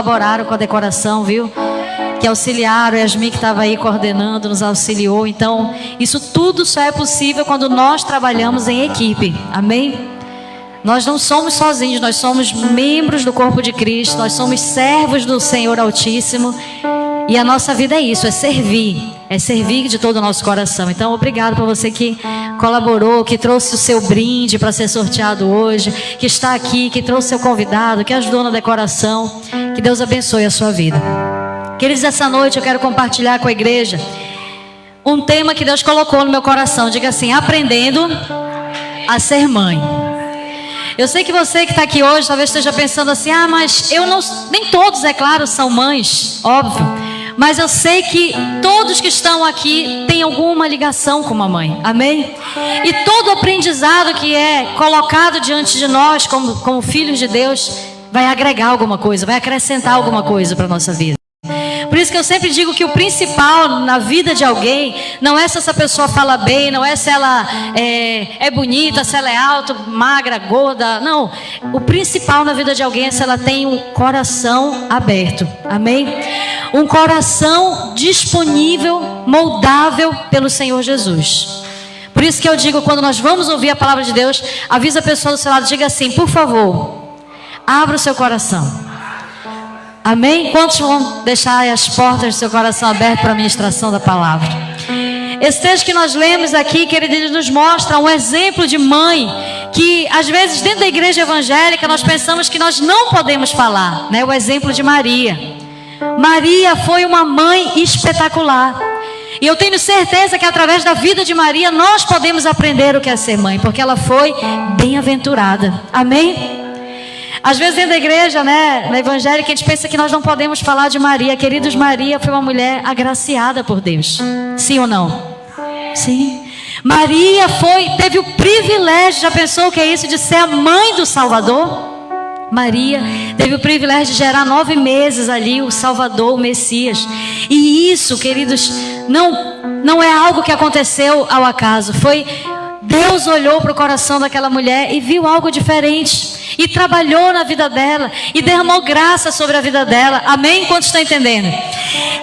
colaboraram com a decoração, viu? Que auxiliaram, Yasmin que estava aí coordenando, nos auxiliou. Então, isso tudo só é possível quando nós trabalhamos em equipe, amém? Nós não somos sozinhos, nós somos membros do corpo de Cristo, nós somos servos do Senhor Altíssimo. E a nossa vida é isso, é servir de todo o nosso coração. Então, obrigado por você que colaborou, que trouxe o seu brinde para ser sorteado hoje, que está aqui, que trouxe seu convidado, que ajudou na decoração. Que Deus abençoe a sua vida. Queridos, essa noite eu quero compartilhar com a igreja um tema que Deus colocou no meu coração. Diga assim: aprendendo a ser mãe. Eu sei que você que está aqui hoje talvez esteja pensando assim: ah, mas eu não... Nem todos, é claro, são mães, óbvio. Mas eu sei que todos que estão aqui têm alguma ligação com uma mãe, amém? E todo aprendizado que é colocado diante de nós como filhos de Deus vai agregar alguma coisa, vai acrescentar alguma coisa para a nossa vida. Por isso que eu sempre digo que o principal na vida de alguém não é se essa pessoa fala bem, não é se ela é bonita, se ela é alta, magra, gorda. Não, o principal na vida de alguém é se ela tem um coração aberto, amém? Um coração disponível, moldável pelo Senhor Jesus. Por isso que eu digo, quando nós vamos ouvir a palavra de Deus, avisa a pessoa do seu lado, diga assim: por favor, abra o seu coração. Amém? Quantos vão deixar as portas do seu coração abertas para a ministração da palavra? Esse texto que nós lemos aqui, querido, ele nos mostra um exemplo de mãe que às vezes dentro da igreja evangélica nós pensamos que nós não podemos falar, né? O exemplo de Maria. Maria foi uma mãe espetacular. E eu tenho certeza que através da vida de Maria nós podemos aprender o que é ser mãe, porque ela foi bem-aventurada. Amém? Às vezes dentro da igreja, né, na evangélica, a gente pensa que nós não podemos falar de Maria. Queridos, Maria foi uma mulher agraciada por Deus. Sim ou não? Sim. Maria teve o privilégio, já pensou o que é isso, de ser a mãe do Salvador? Maria teve o privilégio de gerar 9 meses ali o Salvador, o Messias. E isso, queridos, não é algo que aconteceu ao acaso. Deus olhou para o coração daquela mulher e viu algo diferente. E trabalhou na vida dela. E derramou graça sobre a vida dela. Amém? Quantos estão entendendo?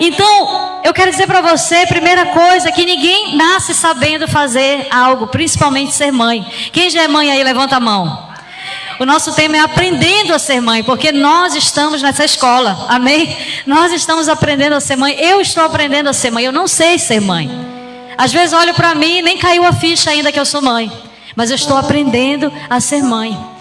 Então, eu quero dizer para você, primeira coisa, que ninguém nasce sabendo fazer algo. Principalmente ser mãe. Quem já é mãe aí, levanta a mão. O nosso tema é aprendendo a ser mãe. Porque nós estamos nessa escola. Amém? Nós estamos aprendendo a ser mãe. Eu estou aprendendo a ser mãe. Eu não sei ser mãe. Às vezes olho para mim e nem caiu a ficha ainda que eu sou mãe. Mas eu estou aprendendo a ser mãe.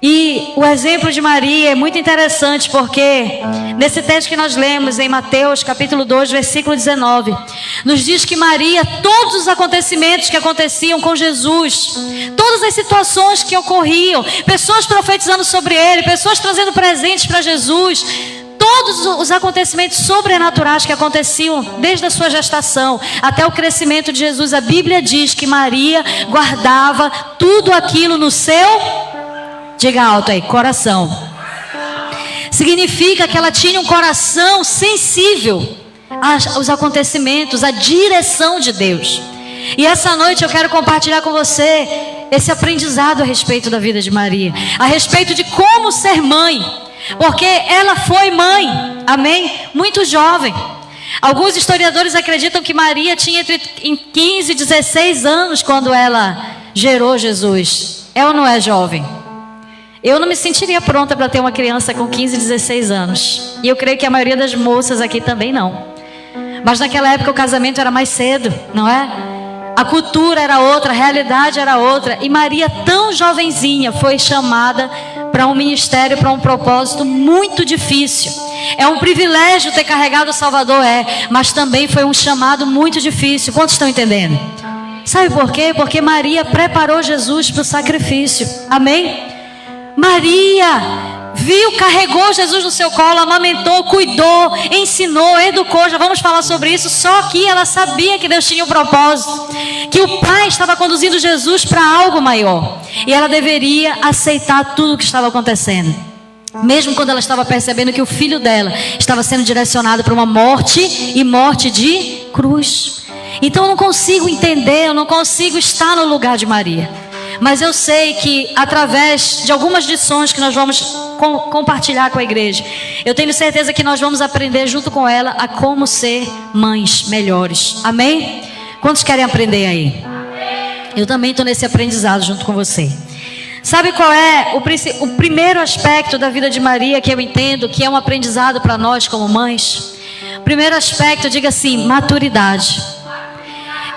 E o exemplo de Maria é muito interessante, porque nesse texto que nós lemos em Mateus capítulo 2, versículo 19, nos diz que Maria, todos os acontecimentos que aconteciam com Jesus, todas as situações que ocorriam, pessoas profetizando sobre ele, pessoas trazendo presentes para Jesus, todos os acontecimentos sobrenaturais que aconteciam desde a sua gestação até o crescimento de Jesus, a Bíblia diz que Maria guardava tudo aquilo no seu... Diga alto aí, coração. Significa que ela tinha um coração sensível aos acontecimentos, à direção de Deus. E essa noite eu quero compartilhar com você esse aprendizado a respeito da vida de Maria, a respeito de como ser mãe, porque ela foi mãe, amém? Muito jovem. Alguns historiadores acreditam que Maria tinha entre 15 e 16 anos quando ela gerou Jesus. É ou não é jovem? Eu não me sentiria pronta para ter uma criança com 15, 16 anos. E eu creio que a maioria das moças aqui também não. Mas naquela época o casamento era mais cedo, não é? A cultura era outra, a realidade era outra. E Maria, tão jovenzinha, foi chamada para um ministério, para um propósito muito difícil. É um privilégio ter carregado o Salvador, mas também foi um chamado muito difícil. Quantos estão entendendo? Sabe por quê? Porque Maria preparou Jesus para o sacrifício. Amém? Maria viu, carregou Jesus no seu colo, amamentou, cuidou, ensinou, educou. Já vamos falar sobre isso. Só que ela sabia que Deus tinha um propósito, que o Pai estava conduzindo Jesus para algo maior, e ela deveria aceitar tudo o que estava acontecendo, mesmo quando ela estava percebendo que o filho dela estava sendo direcionado para uma morte, e morte de cruz. Então eu não consigo entender, eu não consigo estar no lugar de Maria. Mas eu sei que através de algumas lições que nós vamos compartilhar com a igreja, eu tenho certeza que nós vamos aprender junto com ela a como ser mães melhores. Amém? Quantos querem aprender aí? Eu também estou nesse aprendizado junto com você. Sabe qual é o primeiro aspecto da vida de Maria que eu entendo que é um aprendizado para nós como mães? O primeiro aspecto, diga assim, maturidade.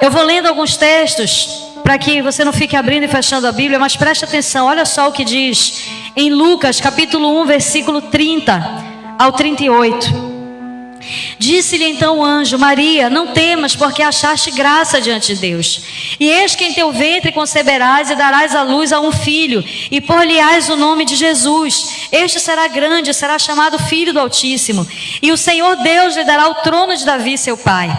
Eu vou lendo alguns textos para que você não fique abrindo e fechando a Bíblia, mas preste atenção, olha só o que diz em Lucas capítulo 1, versículo 30 ao 38. Disse-lhe então o anjo: Maria, não temas, porque achaste graça diante de Deus. E eis que em teu ventre conceberás e darás à luz a um filho, e por-lhe-ás o nome de Jesus. Este será grande, será chamado Filho do Altíssimo. E o Senhor Deus lhe dará o trono de Davi, seu pai.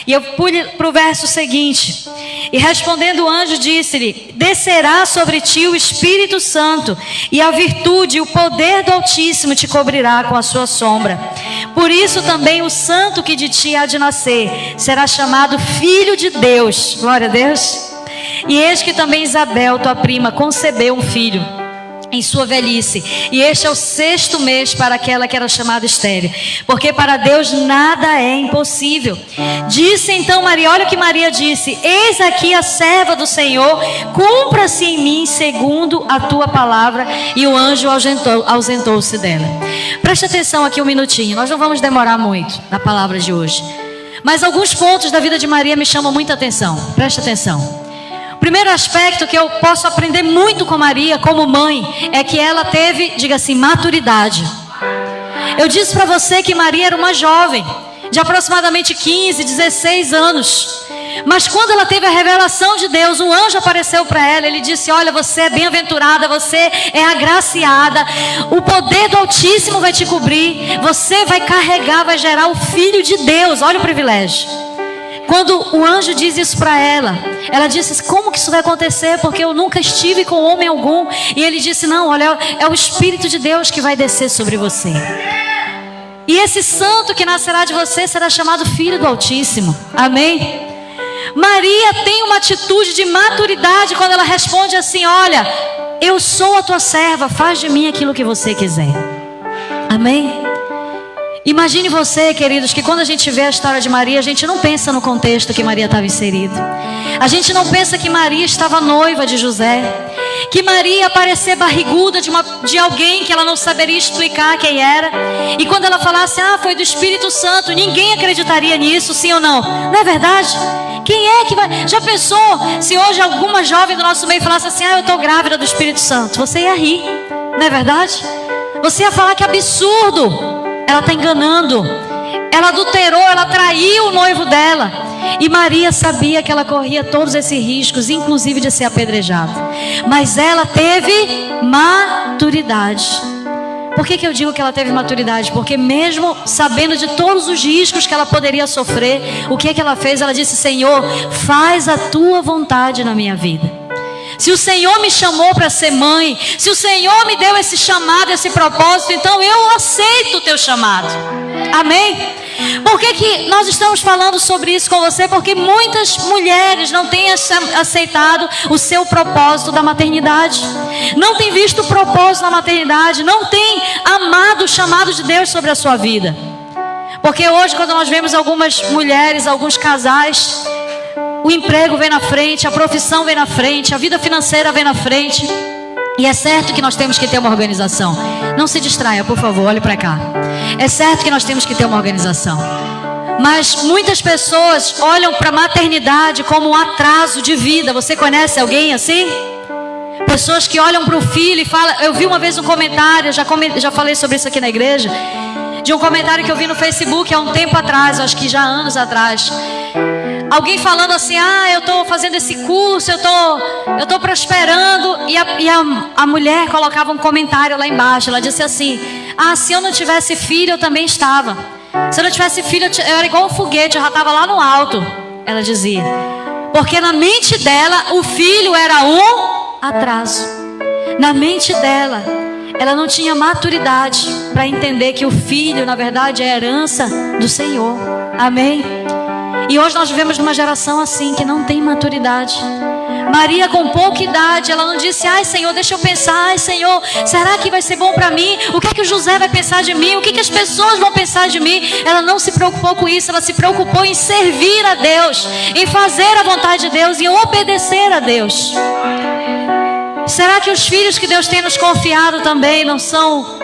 E eu pude para o verso seguinte. E respondendo o anjo, disse-lhe: descerá sobre ti o Espírito Santo, e a virtude e o poder do Altíssimo te cobrirá com a sua sombra. Por isso também o santo que de ti há de nascer será chamado Filho de Deus. Glória a Deus. E eis que também Isabel, tua prima, concebeu um filho em sua velhice, e este é o 6º mês para aquela que era chamada estéril, porque para Deus nada é impossível. Disse então Maria, olha o que Maria disse: eis aqui a serva do Senhor, cumpra-se em mim segundo a tua palavra. E o anjo ausentou-se dela. Preste atenção aqui um minutinho, nós não vamos demorar muito na palavra de hoje, mas alguns pontos da vida de Maria me chamam muita atenção. Preste atenção. O primeiro aspecto que eu posso aprender muito com Maria como mãe é que ela teve, diga assim, maturidade. Eu disse para você que Maria era uma jovem de aproximadamente 15, 16 anos. Mas quando ela teve a revelação de Deus, um anjo apareceu para ela. Ele disse: olha, você é bem-aventurada, você é agraciada, o poder do Altíssimo vai te cobrir, você vai carregar, vai gerar o Filho de Deus. Olha o privilégio. Quando o anjo diz isso para ela, ela disse: como que isso vai acontecer? Porque eu nunca estive com homem algum. E ele disse: não, olha, é o Espírito de Deus que vai descer sobre você. E esse santo que nascerá de você será chamado Filho do Altíssimo. Amém? Maria tem uma atitude de maturidade quando ela responde assim: olha, eu sou a tua serva, faz de mim aquilo que você quiser. Amém? Imagine você, queridos, que quando a gente vê a história de Maria, a gente não pensa no contexto que Maria estava inserida. A gente não pensa que Maria estava noiva de José, que Maria ia aparecer barriguda de alguém que ela não saberia explicar quem era. E quando ela falasse: foi do Espírito Santo, ninguém acreditaria nisso, sim ou não? Não é verdade? Quem é que vai? Já pensou se hoje alguma jovem do nosso meio falasse assim: eu estou grávida do Espírito Santo? Você ia rir, não é verdade? Você ia falar que absurdo. Ela está enganando, ela adulterou, ela traiu o noivo dela. E Maria sabia que ela corria todos esses riscos, inclusive de ser apedrejada. Mas ela teve maturidade. Por que eu digo que ela teve maturidade? Porque mesmo sabendo de todos os riscos que ela poderia sofrer, o que ela fez? Ela disse: Senhor, faz a tua vontade na minha vida. Se o Senhor me chamou para ser mãe, se o Senhor me deu esse chamado, esse propósito, então eu aceito o teu chamado. Amém? Por que nós estamos falando sobre isso com você? Porque muitas mulheres não têm aceitado o seu propósito da maternidade, não têm visto o propósito da maternidade, não têm amado o chamado de Deus sobre a sua vida. Porque hoje, quando nós vemos algumas mulheres, alguns casais, o emprego vem na frente, a profissão vem na frente, a vida financeira vem na frente. E é certo que nós temos que ter uma organização. Não se distraia, por favor, olhe para cá. É certo que nós temos que ter uma organização. Mas muitas pessoas olham para a maternidade como um atraso de vida. Você conhece alguém assim? Pessoas que olham para o filho e falam... Eu vi uma vez um comentário, já falei sobre isso aqui na igreja, de um comentário que eu vi no Facebook há um tempo atrás, acho que já anos atrás. Alguém falando assim: eu estou fazendo esse curso, eu tô prosperando. E a mulher colocava um comentário lá embaixo. Ela disse assim: se eu não tivesse filho, eu também estava. Se eu não tivesse filho, eu era igual um foguete, eu já estava lá no alto. Ela dizia. Porque na mente dela, o filho era um atraso. Na mente dela, ela não tinha maturidade para entender que o filho, na verdade, é a herança do Senhor. Amém? E hoje nós vivemos numa geração assim, que não tem maturidade. Maria, com pouca idade, ela não disse: ai Senhor, deixa eu pensar, ai Senhor, será que vai ser bom para mim? O que é que o José vai pensar de mim? O que é que as pessoas vão pensar de mim? Ela não se preocupou com isso, ela se preocupou em servir a Deus, em fazer a vontade de Deus, em obedecer a Deus. Será que os filhos que Deus tem nos confiado também não são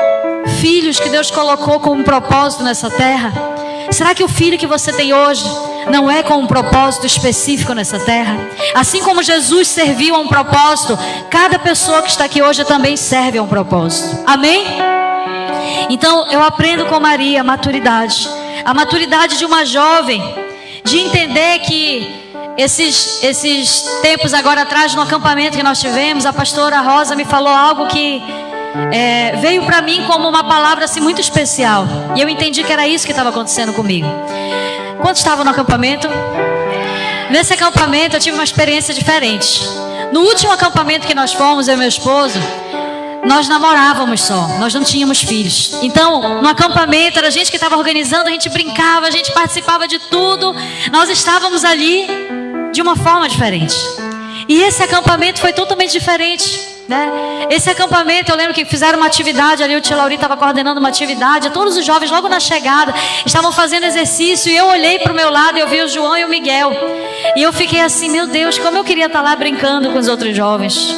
filhos que Deus colocou com um propósito nessa terra? Será que o filho que você tem hoje não é com um propósito específico nessa terra? Assim como Jesus serviu a um propósito, cada pessoa que está aqui hoje também serve a um propósito. Amém? Então eu aprendo com Maria a maturidade de uma jovem, de entender que esses tempos agora atrás, no acampamento que nós tivemos, a pastora Rosa me falou algo que veio para mim como uma palavra assim muito especial, e eu entendi que era isso que estava acontecendo comigo. Quando estava no acampamento, nesse acampamento eu tive uma experiência diferente. No último acampamento que nós fomos, eu e meu esposo, nós namorávamos só, nós não tínhamos filhos. Então no acampamento era a gente que estava organizando, a gente brincava, a gente participava de tudo. Nós estávamos ali de uma forma diferente. E esse acampamento foi totalmente diferente, né? Esse acampamento, eu lembro que fizeram uma atividade ali, o tio Lauri estava coordenando uma atividade, todos os jovens logo na chegada estavam fazendo exercício, e eu olhei para o meu lado e eu vi o João e o Miguel, e eu fiquei assim: meu Deus, como eu queria estar lá brincando com os outros jovens.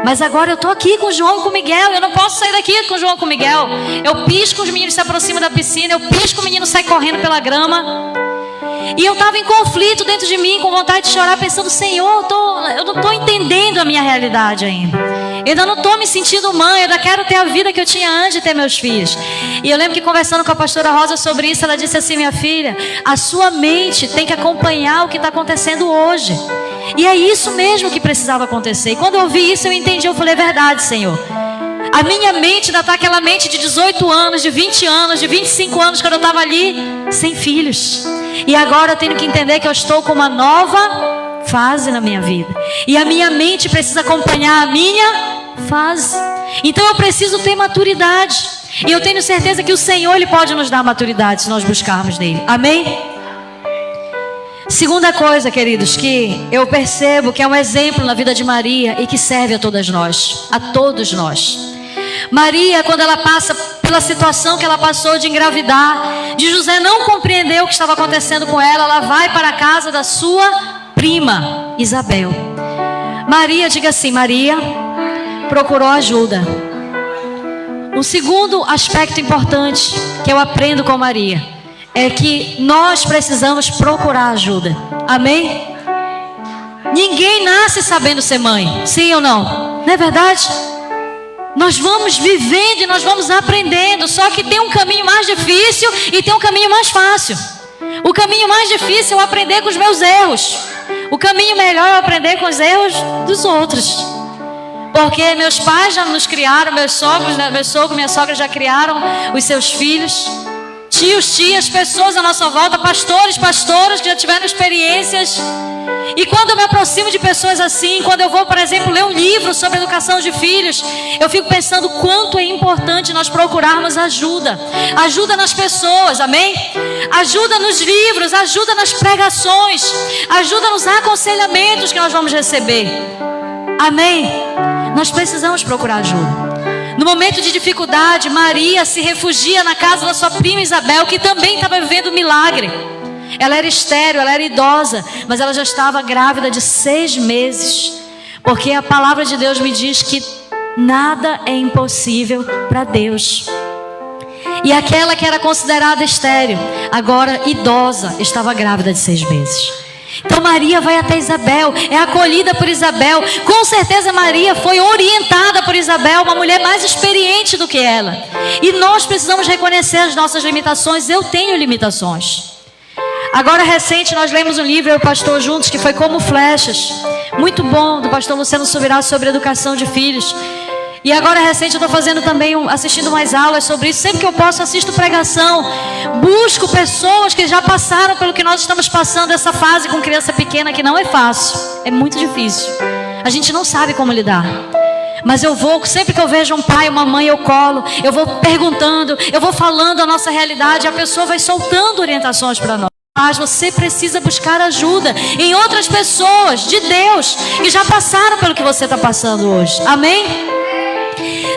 Mas agora eu estou aqui com o João e com o Miguel, eu não posso sair daqui com o João e com o Miguel. Eu pisco, os meninos se aproximam da piscina, eu pisco, o menino sai correndo pela grama. E eu estava em conflito dentro de mim, com vontade de chorar, pensando: Senhor, eu não estou entendendo a minha realidade ainda. Eu ainda não estou me sentindo mãe, eu ainda quero ter a vida que eu tinha antes de ter meus filhos. E eu lembro que, conversando com a pastora Rosa sobre isso, ela disse assim: minha filha, a sua mente tem que acompanhar o que está acontecendo hoje. E é isso mesmo que precisava acontecer. E quando eu ouvi isso, eu entendi, eu falei: é verdade, Senhor. A minha mente ainda está aquela mente de 18 anos, de 20 anos, de 25 anos, quando eu estava ali sem filhos. E agora eu tenho que entender que eu estou com uma nova fase na minha vida. E a minha mente precisa acompanhar a minha fase. Então eu preciso ter maturidade. E eu tenho certeza que o Senhor, Ele pode nos dar maturidade se nós buscarmos nele. Amém? Segunda coisa, queridos, que eu percebo que é um exemplo na vida de Maria e que serve a todas nós, a todos nós. Maria, quando ela passa pela situação que ela passou de engravidar, de José não compreender o que estava acontecendo com ela, ela vai para a casa da sua prima, Isabel. Maria, diga assim: Maria procurou ajuda. Um segundo aspecto importante que eu aprendo com Maria é que nós precisamos procurar ajuda. Amém? Ninguém nasce sabendo ser mãe, sim ou não? Não é verdade? Nós vamos vivendo e nós vamos aprendendo. Só que tem um caminho mais difícil e tem um caminho mais fácil. O caminho mais difícil é eu aprender com os meus erros. O caminho melhor é eu aprender com os erros dos outros. Porque meus pais já nos criaram, meus sogros, meu sogro, minha sogra já criaram os seus filhos. Tios, tias, pessoas à nossa volta, pastores, pastoras que já tiveram experiências. E quando eu me aproximo de pessoas assim, quando eu vou, por exemplo, ler um livro sobre educação de filhos, eu fico pensando quanto é importante nós procurarmos ajuda. Ajuda nas pessoas, amém? Ajuda nos livros, ajuda nas pregações, ajuda nos aconselhamentos que nós vamos receber. Amém? Nós precisamos procurar ajuda. No momento de dificuldade, Maria se refugia na casa da sua prima Isabel, que também estava vivendo um milagre. Ela era estéril, ela era idosa, mas ela já estava grávida de 6 meses. Porque a palavra de Deus me diz que nada é impossível para Deus. E aquela que era considerada estéril, agora idosa, estava grávida de 6 meses. Então Maria vai até Isabel, é acolhida por Isabel. Com certeza Maria foi orientada por Isabel, uma mulher mais experiente do que ela. E nós precisamos reconhecer as nossas limitações. Eu tenho limitações. Agora recente nós lemos um livro, eu e o pastor juntos, que foi Como Flechas. Muito bom, do pastor Luciano Subirá, sobre educação de filhos. E agora recente eu estou fazendo também, assistindo umas aulas sobre isso. Sempre que eu posso assisto pregação. Busco pessoas que já passaram pelo que nós estamos passando, essa fase com criança pequena, que não é fácil. É muito difícil. A gente não sabe como lidar. Mas eu vou, sempre que eu vejo um pai, uma mãe, eu colo. Eu vou perguntando, eu vou falando a nossa realidade. A pessoa vai soltando orientações para nós. Mas você precisa buscar ajuda em outras pessoas de Deus que já passaram pelo que você está passando hoje. Amém?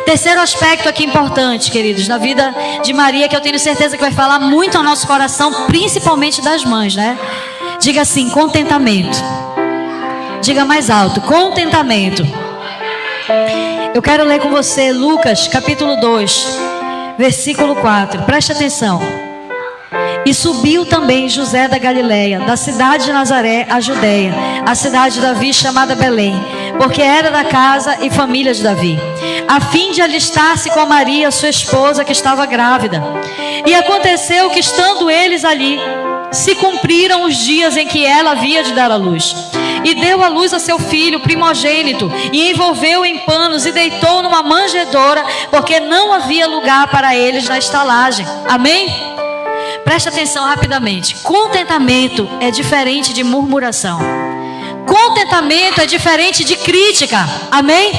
Terceiro aspecto aqui importante, queridos, na vida de Maria, que eu tenho certeza que vai falar muito ao nosso coração, principalmente das mães, né? Diga assim: contentamento. Diga mais alto: contentamento. Eu quero ler com você Lucas capítulo 2, versículo 4. Preste atenção. E subiu também José da Galileia, da cidade de Nazaré, a Judeia, a cidade de Davi, chamada Belém, porque era da casa e família de Davi, a fim de alistar-se com Maria, sua esposa, que estava grávida. E aconteceu que, estando eles ali, se cumpriram os dias em que ela havia de dar à luz. E deu à luz a seu filho primogênito, e envolveu em panos e deitou numa manjedoura, porque não havia lugar para eles na estalagem. Amém? Preste atenção rapidamente. Contentamento é diferente de murmuração. Contentamento é diferente de crítica. Amém?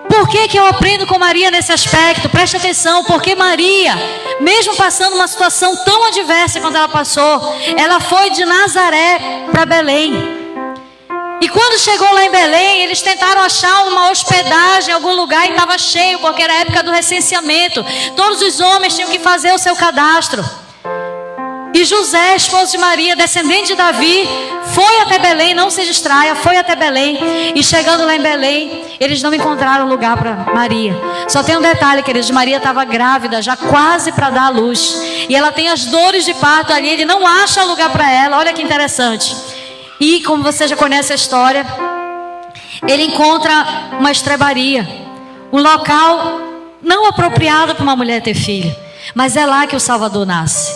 Por que eu aprendo com Maria nesse aspecto? Preste atenção, porque Maria, mesmo passando uma situação tão adversa quando ela passou, ela foi de Nazaré para Belém. E quando chegou lá em Belém, eles tentaram achar uma hospedagem em algum lugar e estava cheio, porque era a época do recenseamento. Todos os homens tinham que fazer o seu cadastro. E José, esposo de Maria, descendente de Davi, foi até Belém, não se distraia, foi até Belém. E chegando lá em Belém, eles não encontraram lugar para Maria. Só tem um detalhe, queridos: Maria estava grávida, já quase para dar à luz. E ela tem as dores de parto ali, ele não acha lugar para ela. Olha que interessante. E como você já conhece a história, ele encontra uma estrebaria, um local não apropriado para uma mulher ter filho, mas é lá que o Salvador nasce.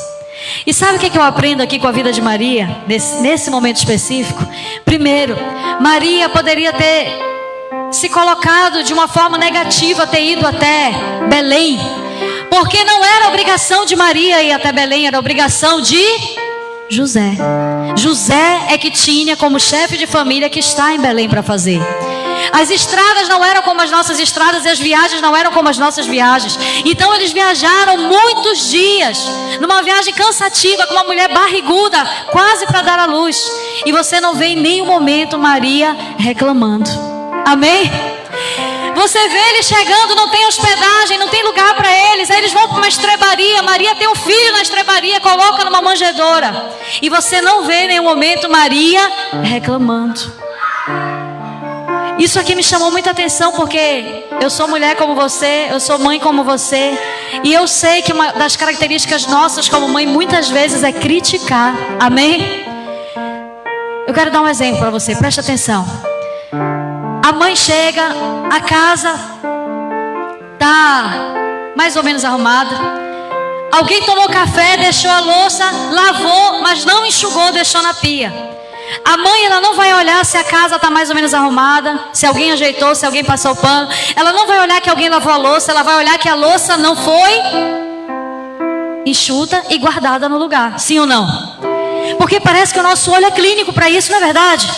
E sabe o que eu aprendo aqui com a vida de Maria, nesse momento específico? Primeiro, Maria poderia ter se colocado de uma forma negativa, ter ido até Belém, porque não era obrigação de Maria ir até Belém, era obrigação de José. José é que tinha como chefe de família que está em Belém para fazer. As estradas não eram como as nossas estradas e as viagens não eram como as nossas viagens. Então eles viajaram muitos dias, numa viagem cansativa, com uma mulher barriguda, quase para dar à luz. E você não vê em nenhum momento Maria reclamando. Amém? Você vê eles chegando, não tem hospedagem, não tem lugar para eles. Aí eles vão para uma estrebaria. Maria tem um filho na estrebaria, coloca numa manjedoura. E você não vê em nenhum momento Maria reclamando. Isso aqui me chamou muita atenção, porque eu sou mulher como você, eu sou mãe como você. E eu sei que uma das características nossas como mãe muitas vezes é criticar. Amém? Eu quero dar um exemplo para você, preste atenção. A mãe chega, a casa está mais ou menos arrumada. Alguém tomou café, deixou a louça, lavou, mas não enxugou, deixou na pia. A mãe, ela não vai olhar se a casa está mais ou menos arrumada, se alguém ajeitou, se alguém passou o pano. Ela não vai olhar que alguém lavou a louça, ela vai olhar que a louça não foi enxuta e guardada no lugar. Sim ou não? Porque parece que o nosso olho é clínico para isso, não é verdade?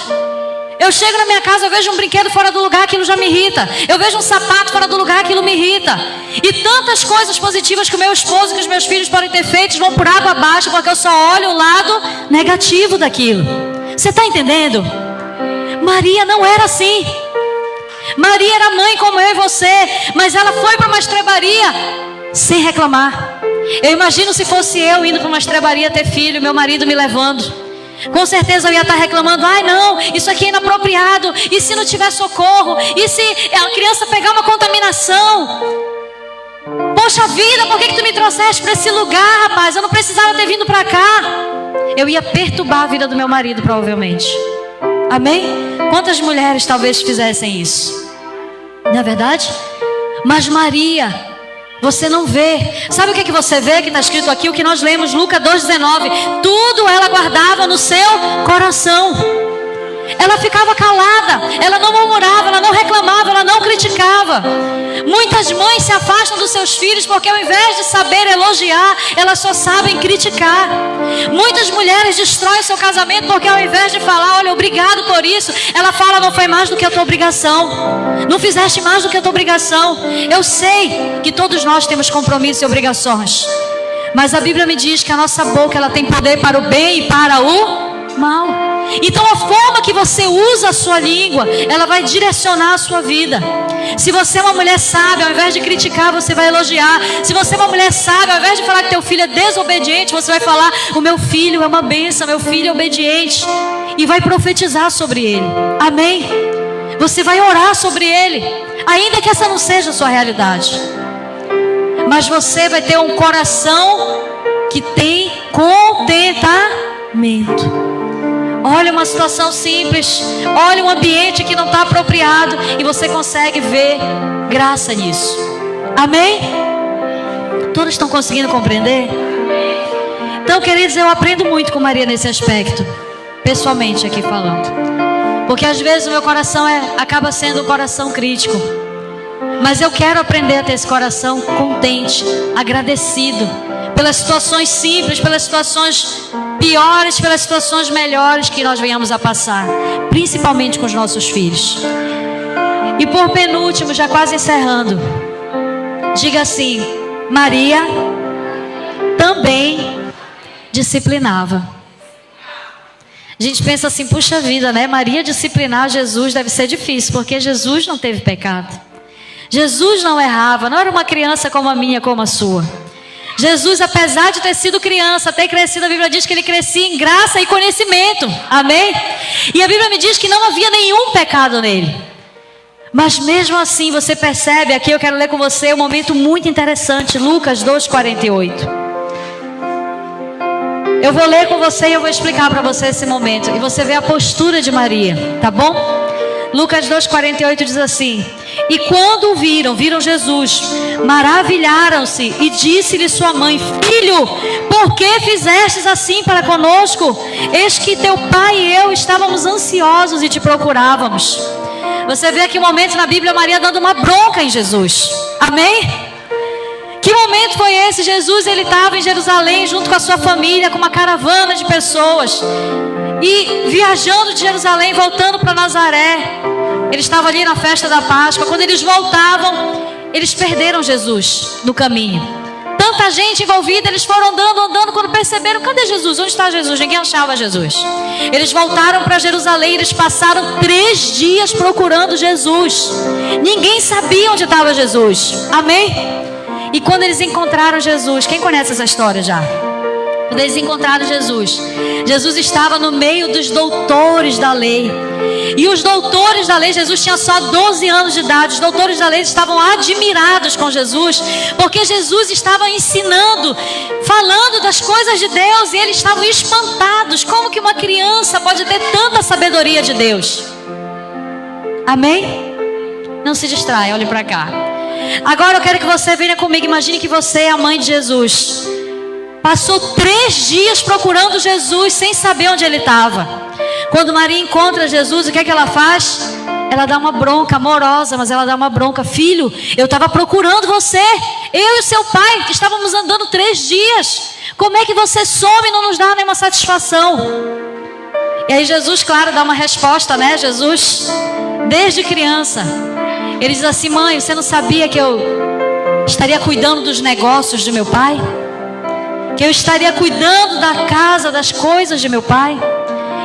Eu chego na minha casa, eu vejo um brinquedo fora do lugar, aquilo já me irrita. Eu vejo um sapato fora do lugar, aquilo me irrita. E tantas coisas positivas que o meu esposo, que os meus filhos podem ter feito, vão por água abaixo, porque eu só olho o lado negativo daquilo. Você está entendendo? Maria não era assim. Maria era mãe como eu e você, mas ela foi para uma estrebaria sem reclamar. Eu imagino se fosse eu indo para uma estrebaria ter filho, meu marido me levando. Com certeza eu ia estar reclamando: ai não, isso aqui é inapropriado. E se não tiver socorro? E se a criança pegar uma contaminação? Poxa vida, por que tu me trouxeste para esse lugar, rapaz? Eu não precisava ter vindo para cá. Eu ia perturbar a vida do meu marido, provavelmente. Amém? Quantas mulheres talvez fizessem isso? Não é verdade? Mas Maria, você não vê. Sabe o que você vê que está escrito aqui? O que nós lemos, Lucas 2,19. Tudo ela guardava no seu coração. Ela ficava calada, ela não murmurava, ela não reclamava, ela não criticava. Muitas mães se afastam dos seus filhos porque ao invés de saber elogiar, elas só sabem criticar. Muitas mulheres destroem seu casamento porque ao invés de falar: olha, obrigado por isso, ela fala: não foi mais do que a tua obrigação, não fizeste mais do que a tua obrigação. Eu sei que todos nós temos compromissos e obrigações, Mas a Bíblia me diz que a nossa boca, ela tem poder para o bem e para o mal. Então a forma que você usa a sua língua, ela vai direcionar a sua vida. Se você é uma mulher sábia, ao invés de criticar, você vai elogiar. Se você é uma mulher sábia, ao invés de falar que teu filho é desobediente, você vai falar: o meu filho é uma bênção, meu filho é obediente. E vai profetizar sobre ele. Amém? Você vai orar sobre ele, ainda que essa não seja a sua realidade. Mas você vai ter um coração que tem contentamento. Olha uma situação simples, olha um ambiente que não está apropriado e você consegue ver graça nisso. Amém? Todos estão conseguindo compreender? Então, queridos, eu aprendo muito com Maria nesse aspecto, pessoalmente aqui falando. Porque às vezes o meu coração acaba sendo um coração crítico. Mas eu quero aprender a ter esse coração contente, agradecido pelas situações simples, pelas situações piores, pelas situações melhores que nós venhamos a passar, principalmente com os nossos filhos. E por penúltimo, já quase encerrando, diga assim: Maria também disciplinava. A gente pensa assim: puxa vida, né? Maria disciplinar Jesus deve ser difícil, porque Jesus não teve pecado. Jesus não errava, não era uma criança como a minha, como a sua. Jesus, apesar de ter sido criança, ter crescido, a Bíblia diz que ele crescia em graça e conhecimento. Amém? E a Bíblia me diz que não havia nenhum pecado nele. Mas mesmo assim, você percebe, aqui eu quero ler com você um momento muito interessante, Lucas 2:48. Eu vou ler com você e eu vou explicar para você esse momento. E você vê a postura de Maria, tá bom? Lucas 2:48 diz assim: e quando o viram Jesus, maravilharam-se e disse-lhe sua mãe: filho, por que fizestes assim para conosco? Eis que teu pai e eu estávamos ansiosos e te procurávamos. Você vê aqui um momento na Bíblia, Maria dando uma bronca em Jesus. Amém? Que momento foi esse? Jesus, ele estava em Jerusalém junto com a sua família, com uma caravana de pessoas, e viajando de Jerusalém, voltando para Nazaré. Eles estavam ali na festa da Páscoa. Quando eles voltavam, eles perderam Jesus no caminho. Tanta gente envolvida, eles foram andando. Quando perceberam: cadê Jesus? Onde está Jesus? Ninguém achava Jesus. Eles voltaram para Jerusalém. Eles passaram 3 dias procurando Jesus. Ninguém sabia onde estava Jesus. Amém? E quando eles encontraram Jesus, quem conhece essa história já? Quando eles encontraram Jesus, Jesus estava no meio dos doutores da lei. E os doutores da lei, Jesus tinha só 12 anos de idade. Os doutores da lei estavam admirados com Jesus, porque Jesus estava ensinando, falando das coisas de Deus, e eles estavam espantados. Como que uma criança pode ter tanta sabedoria de Deus? Amém? Não se distraia, olhe para cá. Agora eu quero que você venha comigo. Imagine que você é a mãe de Jesus. Passou 3 dias procurando Jesus sem saber onde ele estava. Quando Maria encontra Jesus, o que é que ela faz? Ela dá uma bronca amorosa, mas ela dá uma bronca: filho, eu estava procurando você. Eu e o seu pai estávamos andando 3 dias. Como é que você some e não nos dá nenhuma satisfação? E aí Jesus, claro, dá uma resposta, né? Jesus, desde criança, ele diz assim: mãe, você não sabia que eu estaria cuidando dos negócios de meu pai? Que eu estaria cuidando da casa, das coisas de meu pai?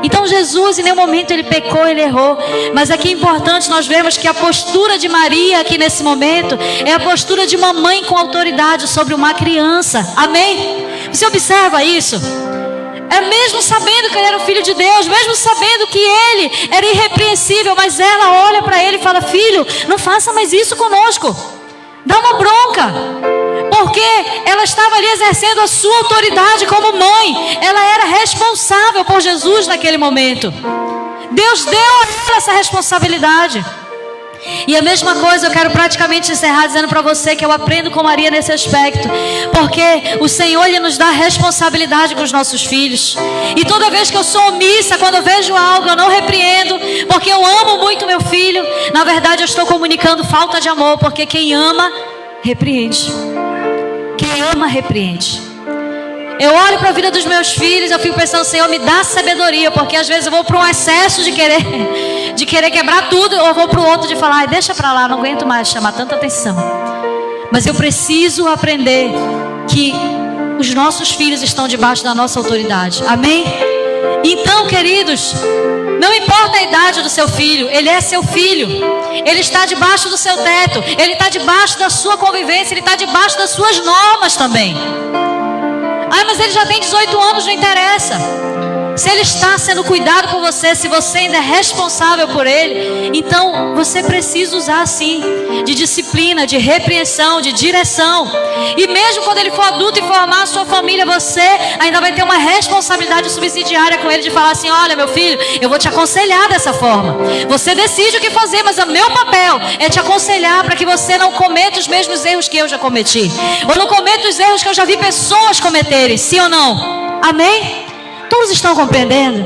Então Jesus, em nenhum momento ele pecou, ele errou. Mas aqui é importante nós vemos que a postura de Maria aqui nesse momento é a postura de uma mãe com autoridade sobre uma criança. Amém? Você observa isso? É mesmo sabendo que ele era o filho de Deus, mesmo sabendo que ele era irrepreensível, mas ela olha para ele e fala: filho, não faça mais isso conosco. Dá uma bronca. Porque ela estava ali exercendo a sua autoridade como mãe. Ela era responsável por Jesus naquele momento. Deus deu a ela essa responsabilidade. E a mesma coisa eu quero praticamente encerrar dizendo para você que eu aprendo com Maria nesse aspecto. Porque o Senhor, Ele nos dá responsabilidade com os nossos filhos. E toda vez que eu sou omissa, quando eu vejo algo, eu não repreendo, porque eu amo muito meu filho. Na verdade eu estou comunicando falta de amor, porque quem ama, repreende. Quem ama, repreende. Eu olho para a vida dos meus filhos, eu fico pensando: Senhor, me dá sabedoria, porque às vezes eu vou para um excesso de querer quebrar tudo, ou vou para o outro de falar: ai, deixa para lá, não aguento mais chamar tanta atenção. Mas eu preciso aprender que os nossos filhos estão debaixo da nossa autoridade. Amém? Então, queridos, não importa a idade do seu filho, ele é seu filho. Ele está debaixo do seu teto, ele está debaixo da sua convivência, ele está debaixo das suas normas também. Ah, mas ele já tem 18 anos, não interessa. Se ele está sendo cuidado por você, se você ainda é responsável por ele, então você precisa usar sim de disciplina, de repreensão, de direção. E mesmo quando ele for adulto e formar a sua família, você ainda vai ter uma responsabilidade subsidiária com ele, de falar assim: olha, meu filho, eu vou te aconselhar dessa forma. Você decide o que fazer, mas o meu papel é te aconselhar para que você não cometa os mesmos erros que eu já cometi, ou não cometa os erros que eu já vi pessoas cometerem. Sim ou não? Amém? Todos estão compreendendo?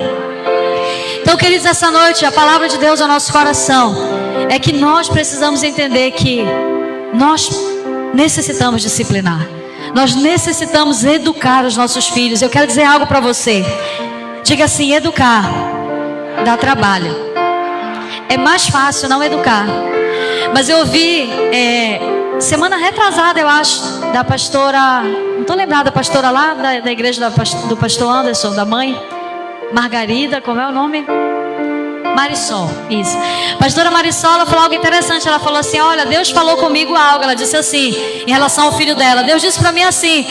Então, queridos, essa noite a palavra de Deus ao nosso coração é que nós precisamos entender que nós necessitamos disciplinar. Nós necessitamos educar os nossos filhos. Eu quero dizer algo para você. Diga assim: educar dá trabalho. É mais fácil não educar. Mas eu ouvi semana retrasada, eu acho, da pastora, não estou lembrada, da pastora lá da igreja do pastor Anderson, da mãe Margarida, como é o nome? Marisol, isso. Pastora Marisol, ela falou algo interessante. Ela falou assim: olha, Deus falou comigo algo. Ela disse assim, em relação ao filho dela: Deus disse para mim assim: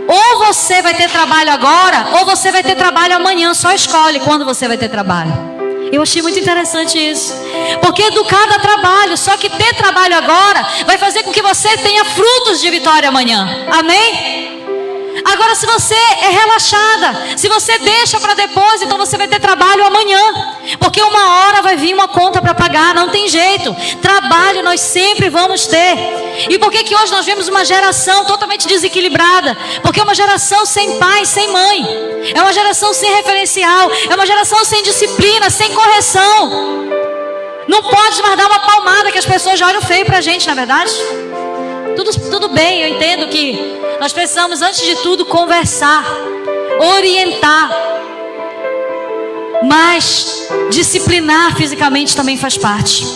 ou você vai ter trabalho agora, ou você vai ter trabalho amanhã. Só escolhe quando você vai ter trabalho. Eu achei muito interessante isso, porque educar dá trabalho. Só que ter trabalho agora vai fazer com que você tenha frutos de vitória amanhã. Amém? Agora, se você é relaxada, se você deixa para depois, então você vai ter trabalho amanhã, porque uma hora vai vir uma conta para pagar. Não tem jeito. Trabalho nós sempre vamos ter. E por que hoje nós vemos uma geração totalmente desequilibrada? Porque é uma geração sem pai, sem mãe. É uma geração sem referencial. É uma geração sem disciplina, sem correção. Não pode mais dar uma palmada que as pessoas já olham feio pra gente, na verdade. Tudo bem, eu entendo que nós precisamos, antes de tudo, conversar, orientar. Mas disciplinar fisicamente também faz parte.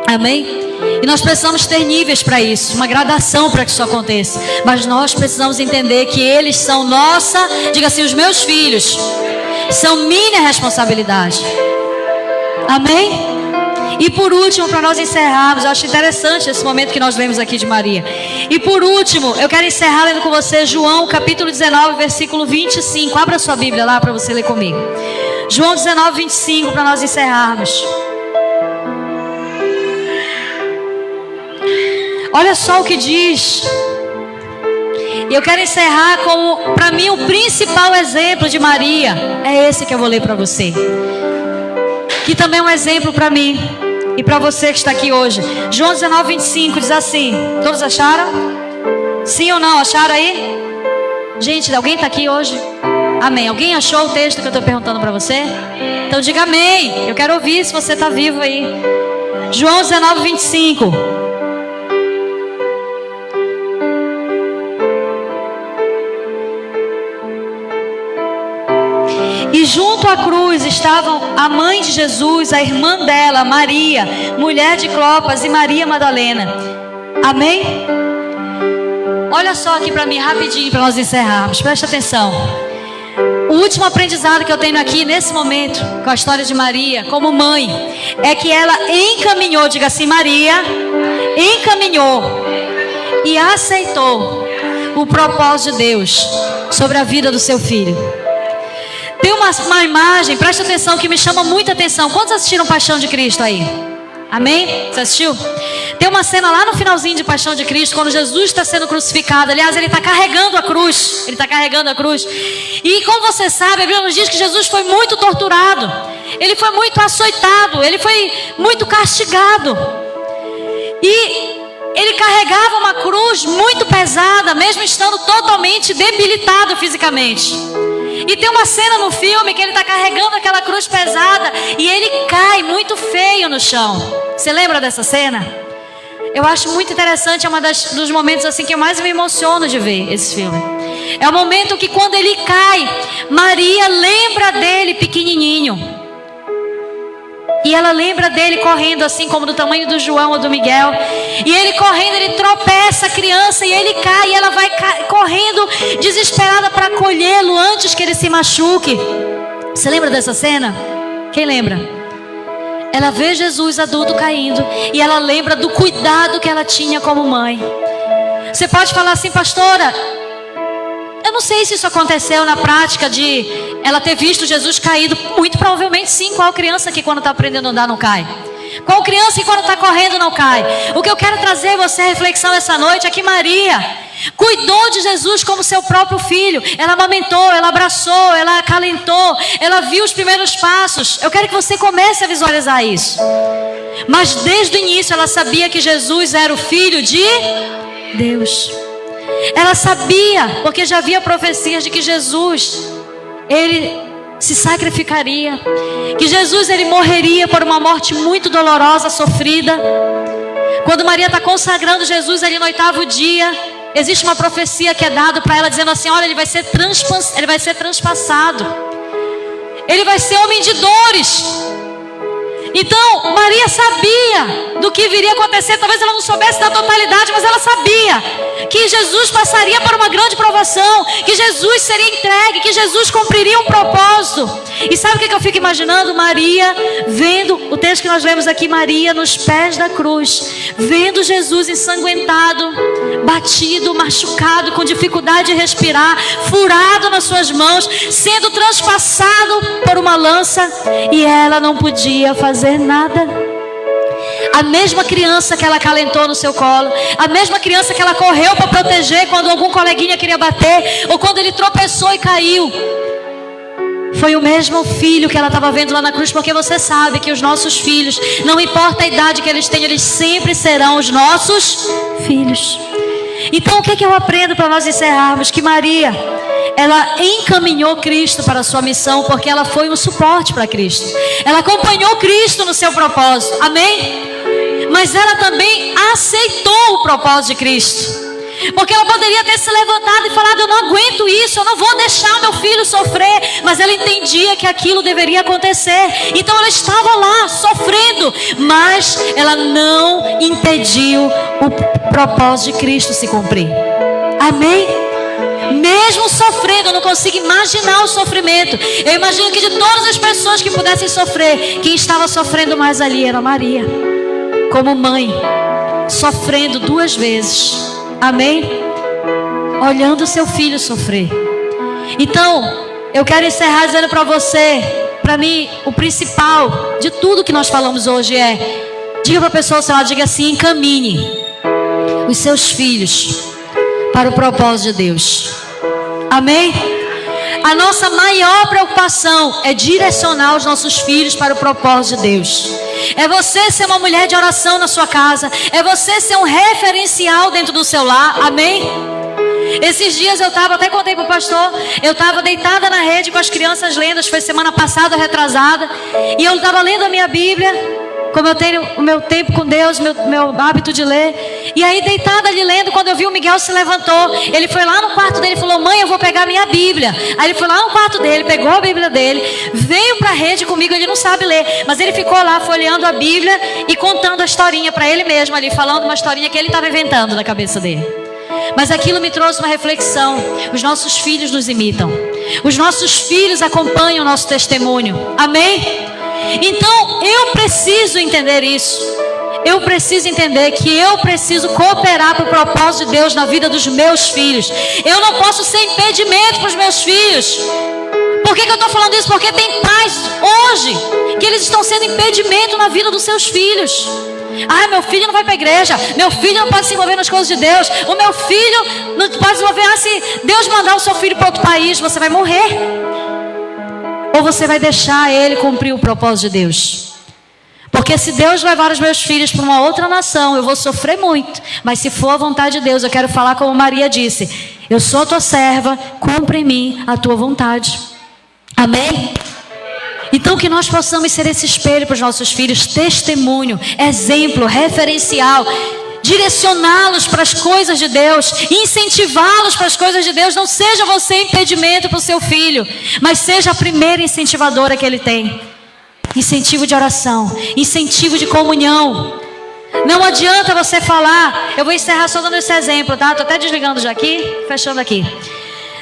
Amém? E nós precisamos ter níveis para isso, uma gradação para que isso aconteça. Mas nós precisamos entender que eles são nossa, diga assim, os meus filhos são minha responsabilidade. Amém? E por último, para nós encerrarmos, eu acho interessante esse momento que nós lemos aqui de Maria. E por último, eu quero encerrar lendo com você João capítulo 19, versículo 25. Abra sua Bíblia lá para você ler comigo. João 19, 25, para nós encerrarmos. Olha só o que diz. E eu quero encerrar com, para mim, o principal exemplo de Maria. É esse que eu vou ler para você, que também é um exemplo para mim e para você que está aqui hoje. João 19, 25 diz assim. Todos acharam? Sim ou não? Acharam aí? Gente, alguém está aqui hoje? Amém. Alguém achou o texto que eu estou perguntando para você? Então diga amém. Eu quero ouvir se você está vivo aí. João 19, 25. E junto à cruz estavam a mãe de Jesus, a irmã dela, Maria, mulher de Clopas, e Maria Madalena. Amém? Olha só aqui para mim, rapidinho, para nós encerrarmos. Presta atenção. O último aprendizado que eu tenho aqui nesse momento, com a história de Maria, como mãe, é que ela encaminhou, diga assim, Maria, encaminhou e aceitou o propósito de Deus sobre a vida do seu filho. Tem uma imagem, presta atenção, que me chama muita atenção. Quantos assistiram Paixão de Cristo aí? Amém? Você assistiu? Tem uma cena lá no finalzinho de Paixão de Cristo, quando Jesus está sendo crucificado. Aliás, ele está carregando a cruz. Ele está carregando a cruz. E como você sabe, a Bíblia nos diz que Jesus foi muito torturado. Ele foi muito açoitado. Ele foi muito castigado. E ele carregava uma cruz muito pesada, mesmo estando totalmente debilitado fisicamente. E tem uma cena no filme que ele está carregando aquela cruz pesada e ele cai muito feio no chão. Você lembra dessa cena? Eu acho muito interessante, é um dos momentos assim que eu mais me emociono de ver esse filme. É o momento que quando ele cai, Maria lembra dele pequenininho. E ela lembra dele correndo assim como do tamanho do João ou do Miguel. E ele correndo, ele tropeça a criança e ele cai. E ela vai correndo desesperada para acolhê-lo antes que ele se machuque. Você lembra dessa cena? Quem lembra? Ela vê Jesus adulto caindo e ela lembra do cuidado que ela tinha como mãe. Você pode falar assim, pastora, eu não sei se isso aconteceu na prática de ela ter visto Jesus caído. Muito provavelmente sim. Qual criança que quando está aprendendo a andar não cai? Qual criança que quando está correndo não cai? O que eu quero trazer a você a reflexão essa noite é que Maria cuidou de Jesus como seu próprio filho. Ela amamentou, ela abraçou, ela acalentou, ela viu os primeiros passos. Eu quero que você comece a visualizar isso. Mas desde o início ela sabia que Jesus era o Filho de Deus. Ela sabia, porque já havia profecias de que Jesus, ele se sacrificaria, que Jesus, ele morreria por uma morte muito dolorosa, sofrida. Quando Maria está consagrando Jesus ali no 8º dia, existe uma profecia que é dada para ela, dizendo assim, olha, ele vai ser transpassado, ele vai ser homem de dores. Então Maria sabia do que viria a acontecer. Talvez ela não soubesse da totalidade, mas ela sabia que Jesus passaria por uma grande provação, que Jesus seria entregue, que Jesus cumpriria um propósito. E sabe o que eu fico imaginando? Maria vendo o texto que nós lemos aqui, Maria nos pés da cruz, vendo Jesus ensanguentado, batido, machucado, com dificuldade de respirar, furado nas suas mãos, sendo transpassado por uma lança, e ela não podia fazer nada. A mesma criança que ela acalentou no seu colo, a mesma criança que ela correu para proteger quando algum coleguinha queria bater, ou quando ele tropeçou e caiu, foi o mesmo filho que ela estava vendo lá na cruz. Porque você sabe que os nossos filhos, não importa a idade que eles tenham, eles sempre serão os nossos filhos. Então o que eu aprendo para nós encerrarmos? Que Maria, ela encaminhou Cristo para a sua missão, porque ela foi um suporte para Cristo. Ela acompanhou Cristo no seu propósito, amém? Mas ela também aceitou o propósito de Cristo. Porque ela poderia ter se levantado e falado, eu não aguento isso, eu não vou deixar meu filho sofrer. Mas ela entendia que aquilo deveria acontecer. Então ela estava lá sofrendo, mas ela não impediu o propósito de Cristo se cumprir. Amém? Mesmo sofrendo, eu não consigo imaginar o sofrimento. Eu imagino que de todas as pessoas que pudessem sofrer, quem estava sofrendo mais ali era Maria, como mãe, sofrendo 2 vezes. Amém? Olhando o seu filho sofrer. Então, eu quero encerrar dizendo para você, para mim, o principal de tudo que nós falamos hoje é: diga para a pessoa ao seu lado, diga assim, encaminhe os seus filhos para o propósito de Deus. Amém? A nossa maior preocupação é direcionar os nossos filhos para o propósito de Deus. É você ser uma mulher de oração na sua casa. É você ser um referencial dentro do seu lar. Amém? Esses dias eu estava, até contei para o pastor, eu estava deitada na rede com as crianças lendo. Foi semana passada, retrasada. E eu estava lendo a minha Bíblia, como eu tenho o meu tempo com Deus, meu hábito de ler. E aí deitada ali lendo, quando eu vi o Miguel se levantou, ele foi lá no quarto dele e falou, mãe, eu vou pegar minha Bíblia. Aí ele foi lá no quarto dele, pegou a Bíblia dele, veio para a rede comigo. Ele não sabe ler, mas ele ficou lá folheando a Bíblia e contando a historinha para ele mesmo ali, falando uma historinha que ele estava inventando na cabeça dele. Mas aquilo me trouxe uma reflexão. Os nossos filhos nos imitam, os nossos filhos acompanham o nosso testemunho. Amém? Então eu preciso entender isso. Eu preciso entender que eu preciso cooperar para o propósito de Deus na vida dos meus filhos. Eu não posso ser impedimento para os meus filhos. Por que eu estou falando isso? Porque tem pais hoje que eles estão sendo impedimento na vida dos seus filhos. Ah, meu filho não vai para a igreja, meu filho não pode se envolver nas coisas de Deus, o meu filho não pode se envolver. Ah, se Deus mandar o seu filho para outro país, você vai morrer. Ou você vai deixar ele cumprir o propósito de Deus? Porque se Deus levar os meus filhos para uma outra nação, eu vou sofrer muito. Mas se for a vontade de Deus, eu quero falar como Maria disse: eu sou tua serva, cumpre em mim a tua vontade. Amém? Então que nós possamos ser esse espelho para os nossos filhos, testemunho, exemplo, referencial, direcioná-los para as coisas de Deus, incentivá-los para as coisas de Deus. Não seja você impedimento para o seu filho, mas seja a primeira incentivadora que ele tem. Incentivo de oração, incentivo de comunhão. Não adianta você falar. Eu vou encerrar só dando esse exemplo, tá? Tô até desligando já aqui, fechando aqui.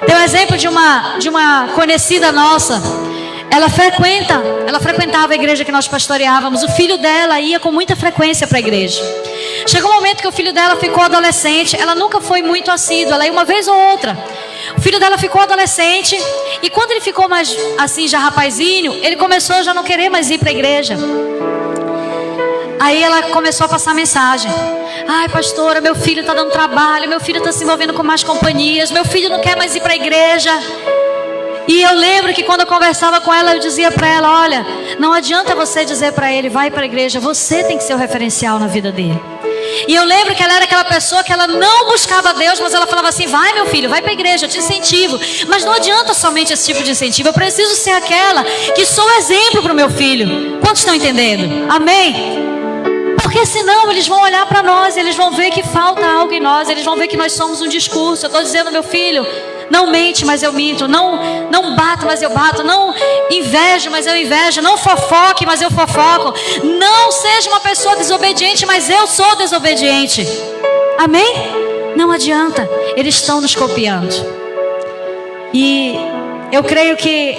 Tem um exemplo de uma conhecida nossa. Ela frequentava a igreja que nós pastoreávamos. O filho dela ia com muita frequência para a igreja. Chegou um momento que o filho dela ficou adolescente. Ela nunca foi muito assídua, ela ia uma vez ou outra. O filho dela ficou adolescente. E quando ele ficou mais assim, já rapazinho, ele começou a já não querer mais ir para a igreja. Aí ela começou a passar mensagem. Ai, pastora, meu filho está dando trabalho, meu filho está se envolvendo com mais companhias, meu filho não quer mais ir para a igreja. E eu lembro que quando eu conversava com ela, eu dizia para ela: olha, não adianta você dizer para ele, vai para a igreja, você tem que ser o referencial na vida dele. E eu lembro que ela era aquela pessoa que ela não buscava Deus, mas ela falava assim: vai meu filho, vai para a igreja, eu te incentivo. Mas não adianta somente esse tipo de incentivo, eu preciso ser aquela que sou exemplo para o meu filho. Quantos estão entendendo? Amém? Porque senão eles vão olhar para nós, eles vão ver que falta algo em nós, eles vão ver que nós somos um discurso. Eu estou dizendo: meu filho, não mente, mas eu minto. Não bato, mas eu bato. Não invejo, mas eu invejo. Não fofoque, mas eu fofoco. Não seja uma pessoa desobediente, mas eu sou desobediente. Amém? Não adianta. Eles estão nos copiando. E eu creio que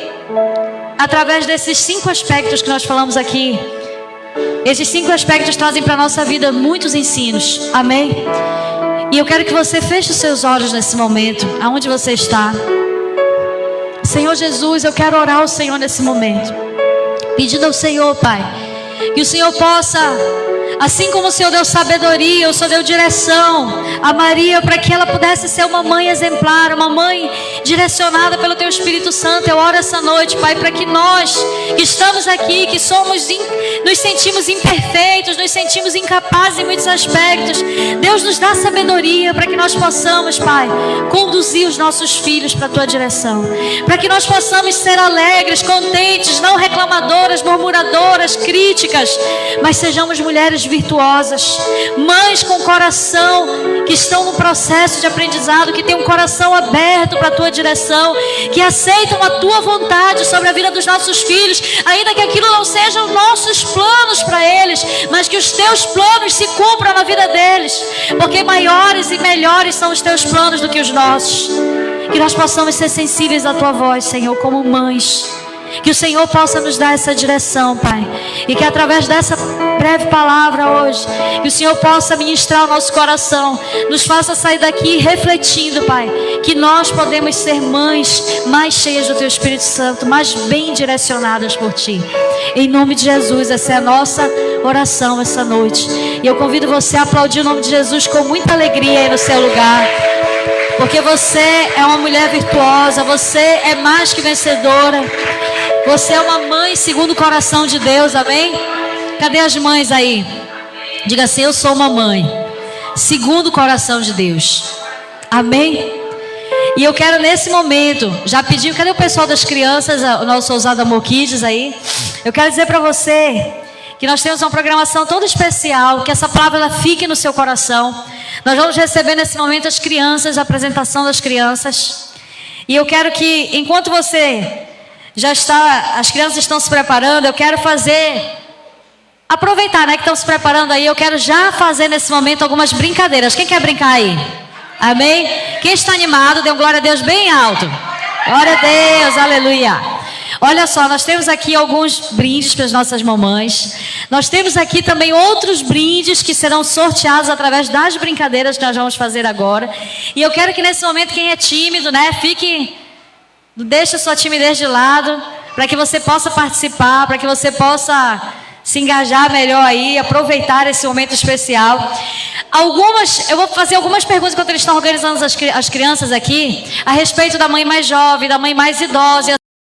através desses 5 aspectos que nós falamos aqui, esses 5 aspectos trazem para a nossa vida muitos ensinos. Amém? E eu quero que você feche os seus olhos nesse momento, aonde você está. Senhor Jesus, eu quero orar ao Senhor nesse momento, pedindo ao Senhor, Pai, que o Senhor possa, assim como o Senhor deu sabedoria, o Senhor deu direção a Maria para que ela pudesse ser uma mãe exemplar, uma mãe direcionada pelo Teu Espírito Santo. Eu oro essa noite, Pai, para que nós que estamos aqui, que nos sentimos imperfeitos, nos sentimos incapazes em muitos aspectos, Deus nos dá sabedoria para que nós possamos, Pai, conduzir os nossos filhos para a Tua direção, para que nós possamos ser alegres, contentes, não reclamadoras, murmuradoras, críticas, mas sejamos mulheres virtuosas, mães com coração, que estão no processo de aprendizado, que têm um coração aberto para a Tua direção, que aceitam a Tua vontade sobre a vida dos nossos filhos, ainda que aquilo não sejam nossos planos para eles, mas que os Teus planos se cumpram na vida deles, porque maiores e melhores são os Teus planos do que os nossos. Que nós possamos ser sensíveis à Tua voz, Senhor, como mães. Que o Senhor possa nos dar essa direção, Pai. E que através dessa breve palavra hoje, que o Senhor possa ministrar o nosso coração, nos faça sair daqui refletindo, Pai, que nós podemos ser mães mais cheias do Teu Espírito Santo, mais bem direcionadas por Ti. Em nome de Jesus, essa é a nossa oração essa noite. E eu convido você a aplaudir o nome de Jesus com muita alegria aí no seu lugar. Porque você é uma mulher virtuosa, você é mais que vencedora. Você é uma mãe segundo o coração de Deus, amém? Cadê as mães aí? Diga assim: eu sou uma mãe segundo o coração de Deus, amém? E eu quero nesse momento, já pedi, cadê o pessoal das crianças, o nosso Ousado Amor Kids aí? Eu quero dizer para você que nós temos uma programação toda especial, que essa palavra ela fique no seu coração. Nós vamos receber nesse momento as crianças, a apresentação das crianças. E eu quero que, enquanto você já está, as crianças estão se preparando, eu quero aproveitar, né, que estão se preparando aí, eu quero já fazer nesse momento algumas brincadeiras. Quem quer brincar aí? Amém? Quem está animado, dê um glória a Deus bem alto. Glória a Deus, aleluia. Olha só, nós temos aqui alguns brindes para as nossas mamães. Nós temos aqui também outros brindes que serão sorteados através das brincadeiras que nós vamos fazer agora. E eu quero que nesse momento quem é tímido, né, deixa a sua timidez de lado, para que você possa participar, para que você possa se engajar melhor aí, aproveitar esse momento especial. Eu vou fazer algumas perguntas enquanto eles estão organizando as crianças aqui, a respeito da mãe mais jovem, da mãe mais idosa.